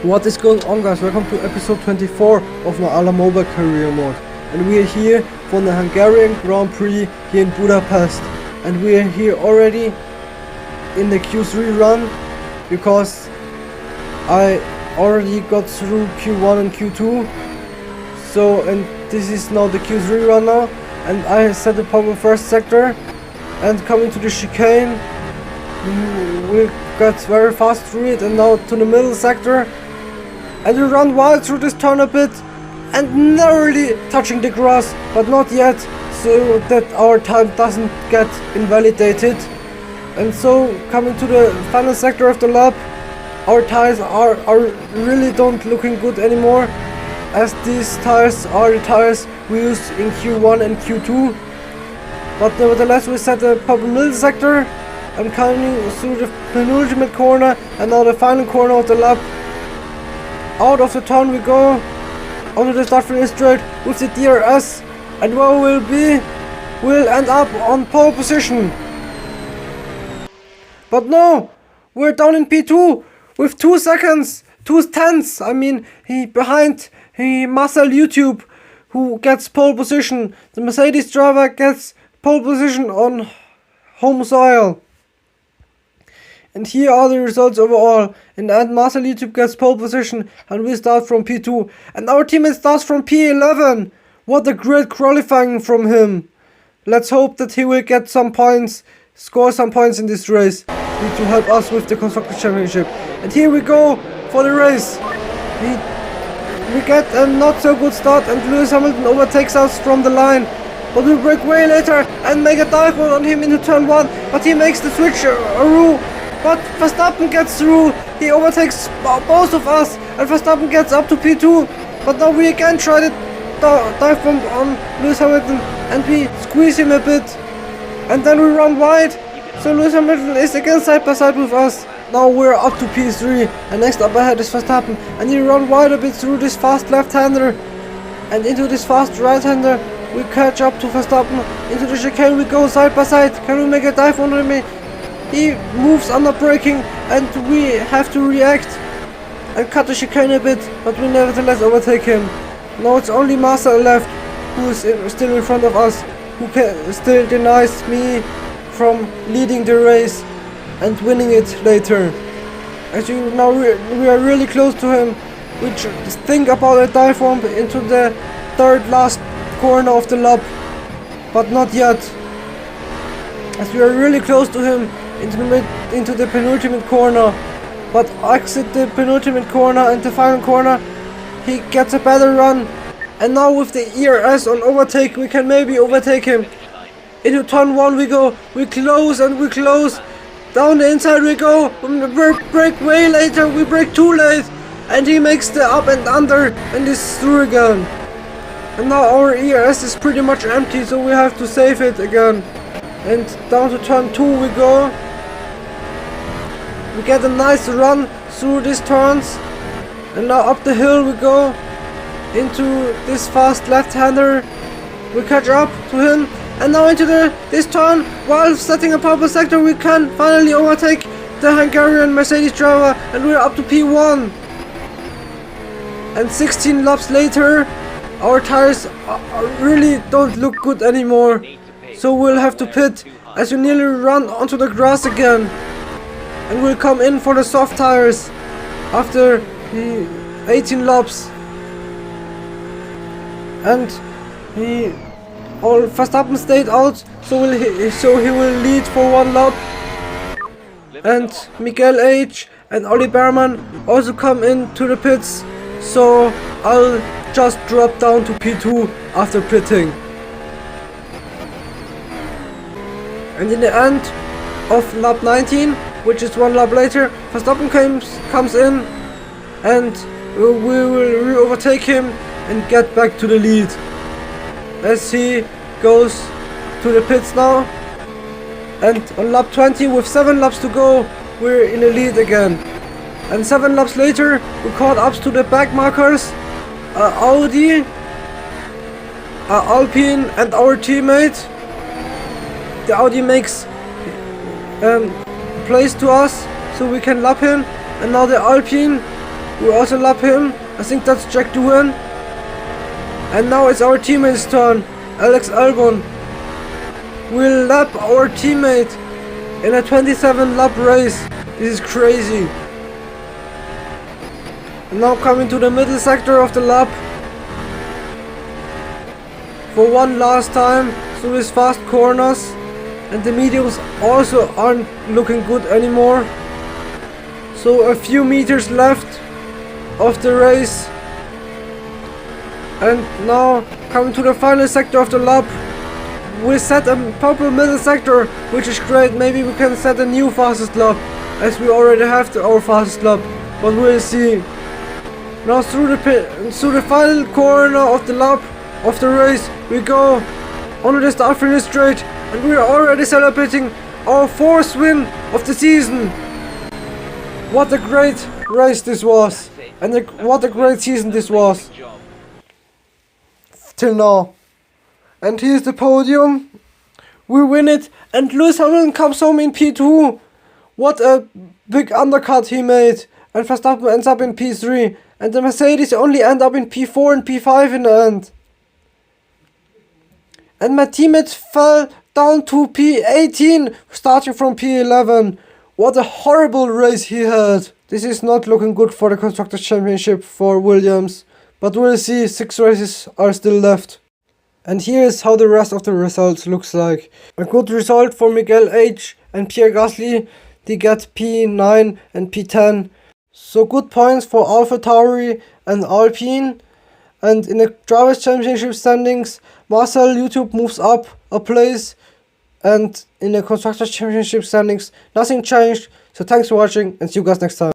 What is going on, guys? Welcome to episode 24 of my AlaMobile career mode, and we are here for the Hungarian Grand Prix here in Budapest, and we are here already in the Q3 run because I already got through Q1 and Q2, so and this is now the Q3 run now, and I set up on the first sector and coming to the chicane we got very fast through it, and now to the middle sector. And we run wild through this turn a bit and narrowly touching the grass, but not yet, so that our time doesn't get invalidated. And so coming to the final sector of the lap, our tires are really don't looking good anymore, as these tires are the tires we used in Q1 and Q2. But nevertheless we set the proper middle sector and coming through the penultimate corner and now the final corner of the lap. Out of the turn we go onto the start finish straight with the DRS, and where we'll end up on pole position. But no, we're down in P2 with 2 seconds, 2 tenths. I mean, behind Marcel YouTube, who gets pole position. The Mercedes driver gets pole position on home soil. And here are the results overall. In the end, Marcel YouTube gets pole position and we start from P2. And our teammate starts from P11. What a great qualifying from him. Let's hope that he will get some points, score some points in this race to help us with the Constructors' Championship. And here we go for the race. We get a not so good start and Lewis Hamilton overtakes us from the line. But we break way later and make a dive on him into turn 1. But he makes the switch but Verstappen gets through, he overtakes both of us, and Verstappen gets up to P2, but now we again try to dive bomb on Lewis Hamilton, and we squeeze him a bit, and then we run wide, so Lewis Hamilton is again side by side with us. Now we're up to P3, and next up ahead is Verstappen, and he run wide a bit through this fast left-hander, and into this fast right-hander, we catch up to Verstappen, into the chicane we go side by side. Can we make a dive on him? He moves under braking and we have to react and cut the chicane a bit, but we nevertheless overtake him. Now it's only Marcel left, who is still in front of us, who still denies me from leading the race and winning it later. As you know, we are really close to him. We think about a dive bomb into the third last corner of the lap, but not yet. As we are really close to him into the penultimate corner, but exit the penultimate corner and the final corner, he gets a better run, and now with the ERS on overtake we can maybe overtake him. Into turn 1 we go, we close and we close, down the inside we go, we brake way later, we brake too late, and he makes the up and under and is through again. And now our ERS is pretty much empty, so we have to save it again. And down to turn 2 we go. We get a nice run through these turns, and now up the hill we go into this fast left-hander. We catch up to him, and now into this turn, while setting a purple sector, we can finally overtake the Hungarian Mercedes driver, and we're up to P1. And 16 laps later, our tires really don't look good anymore, so we'll have to pit as we nearly run onto the grass again. And we'll come in for the soft tires after 18 laps. And Verstappen stayed out, so he will lead for 1 lap. And Miguel H and Ollie Behrman also come into the pits, so I'll just drop down to P2 after pitting. And in the end of lap 19, which is 1 lap later, Verstappen comes in, and we will overtake him and get back to the lead. As he goes to the pits now, and on lap 20 with 7 laps to go, we're in the lead again. And 7 laps later, we caught up to the back markers, Audi, Alpine and our teammate. The Audi makes place to us so we can lap him, and now the Alpine We also lap him. I think that's Jack Doohan. And now it's our teammate's turn. Alex Albon will lap our teammate in a 27 lap race. This is crazy. And now coming to the middle sector of the lap for one last time through his fast corners, and the mediums also aren't looking good anymore. So a few meters left of the race, and now coming to the final sector of the lap. We set a purple middle sector, which is great. Maybe we can set a new fastest lap, as we already have our fastest lap, but we'll see. Now through the final corner of the lap of the race we go onto the start finish straight, and we are already celebrating our 4th win of the season. What a great race this was, and what a great season this was till now. And here's the podium. We win it, and Lewis Hamilton comes home in P2. What a big undercut he made, and Verstappen ends up in P3, and the Mercedes only end up in P4 and P5 in the end. And my teammate fell down to P18, starting from P11. What a horrible race he had. This is not looking good for the Constructors' Championship for Williams, but we'll see. 6 races are still left. And here is how the rest of the results looks like. A good result for Miguel H. and Pierre Gasly. They get P9 and P10. So good points for AlphaTauri and Alpine. And in the Drivers' Championship standings, Marcel YouTube moves up a place. And in the Constructors' Championship standings, nothing changed. So thanks for watching, and see you guys next time.